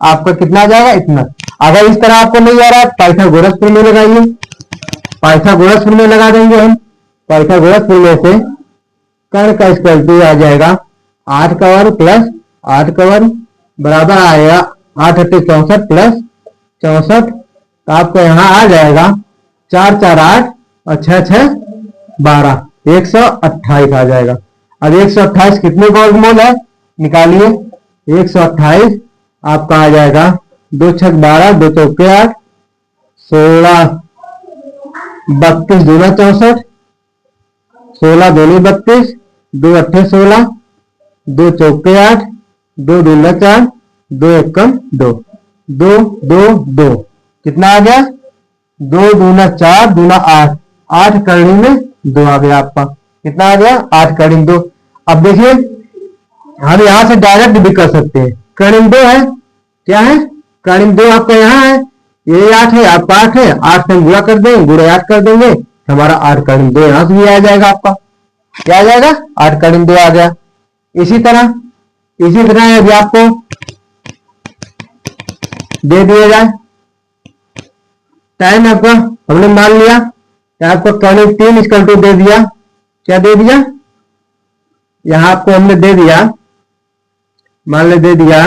आपका कितना आ जाएगा? इतना। अगर इस तरह आपको नहीं आ रहा है पाइथागोरस प्रमेय लगाइए। पाइथागोरस प्रमेय लगा देंगे हम। पाइथागोरस प्रमेय से कर्ण का स्क्वायर टू आ जाएगा 8 का वर्ग प्लस 8 का वर्ग बराबर आएगा 8 अट्ठे 64 प्लस 64। तो आपको यहां आ जाएगा 4 4 8 और 6 6 12, 128 आ जाएगा। अब 128 कितने का वर्गमूल है निकालिए। 128 आपका आ जाएगा 2 6 12, 2 चौके 8, 16 32 दूना 64, 16 दूनी 32, 2 अट्ठे 16, 2 चौके 8, 2 दूना 4, 2 एकम 2, 2 2 2 कितना आ गया? 2 दूना 4 दूना 8, 8 करनी में 2 आ गया आपका। कितना आ गया? 8 कर्णिम 2। अब देखिए हम यहां से डायरेक्ट भी कर सकते हैं। कर्णिम 2 है, क्या है? कर्णिम 2 आपका यहाँ है, ये 8 है, आपका 8 है, 8 से हम गुणा कर देंगे, गुणे 8 कर देंगे, हमारा 8 कर्णिम 2 यहां से भी आ जाएगा आपका। क्या आ जाएगा? 8 कर्णिम 2 आ गया। इसी तरह यदि आपको दे दिया जाए टाइम आपका, हमने मान लिया कि आपको कर्णिम 3 इक्वल टू दे दिया। क्या दे दिया? यहां आपको हमने दे दिया, मान ले दे दिया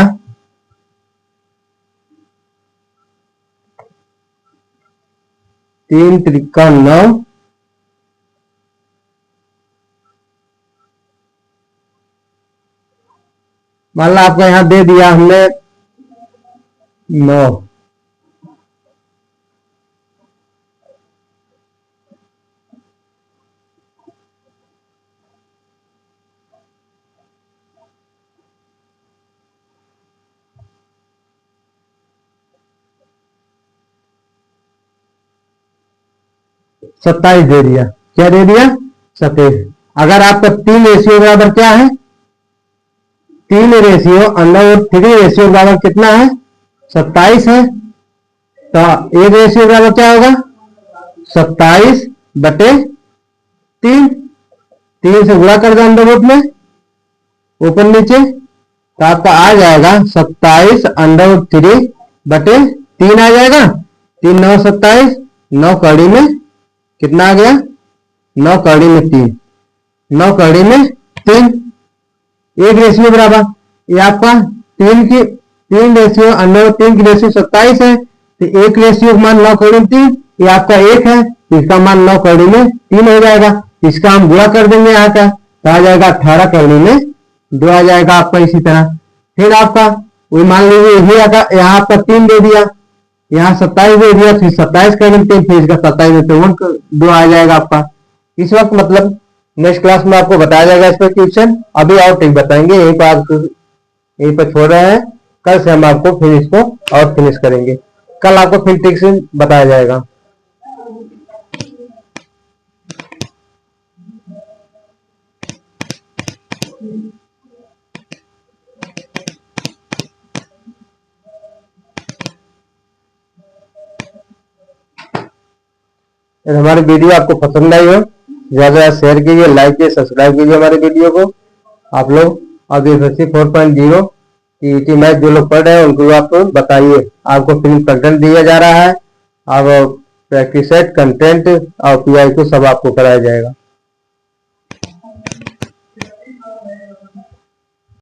3 त्रिका 9, मान लो आपको यहां दे दिया हमने 9। 27 दे दिया। क्या दे दिया? 27। अगर आपका 3 रेशियो बराबर क्या है? 3 रेशियो अंडर 3 रेशियो बराबर कितना है? 27 है। तो एक रेशियो बराबर क्या होगा? 27 बटे 3। 3 से गुणा कर दो अंडर रूट में ऊपर नीचे, तो आपका आ जाएगा 27 अंडर रूट 3 बटे 3 आ जाएगा। 3 9 27, 9 कड़ी में कितना आ गया? 9 कड़ी में 3, 9 कड़ी में 3, एक रेशियो बराबर। ये आपका 3 रेशियो अंडर 3 की रेशियो 27 है, तो एक रेशियो का मान 9 कड़ी में 3, ये आपका 1 है, इसका मान 9 कड़ी में 3 हो जाएगा। इसका हम गुणा कर देंगे यहाँ का, तो आ जाएगा 18 कड़ी में 2 आ जाएगा आपका। इसी तरह फिर आपका वही मान लीजिए यहाँ आपका 3 दे दिया, यहाँ 27 दे दिया, फिर 27 कड़ी में 3, फिर इसका 27 में 2 आ जाएगा आपका। इस वक्त मतलब नेक्स्ट क्लास में आपको बताया जाएगा इस पर क्वेश्चन। अभी और ट्रिक बताएंगे, यहीं पर छोड़ रहे हैं। कल से हम आपको फिर इसको और फिनिश करेंगे। कल आपको फिर ट्रिक से बताया जाएगा। यदि हमारी वीडियो आपको पसंद आई हो, ज़्यादा शेयर कीजिए, लाइक कीजिए, सब्सक्राइब कीजिए हमारे वीडियो को। आप लोग अब SSC 4.0 TET मैथ जो लोग पढ़ रहे हैं उनको आप बताइए। आपको फिल्म कंटेंट दिया जा रहा है, अब प्रैक्टिस सेट, कंटेंट और PIQ सब आपको कराया जाएगा।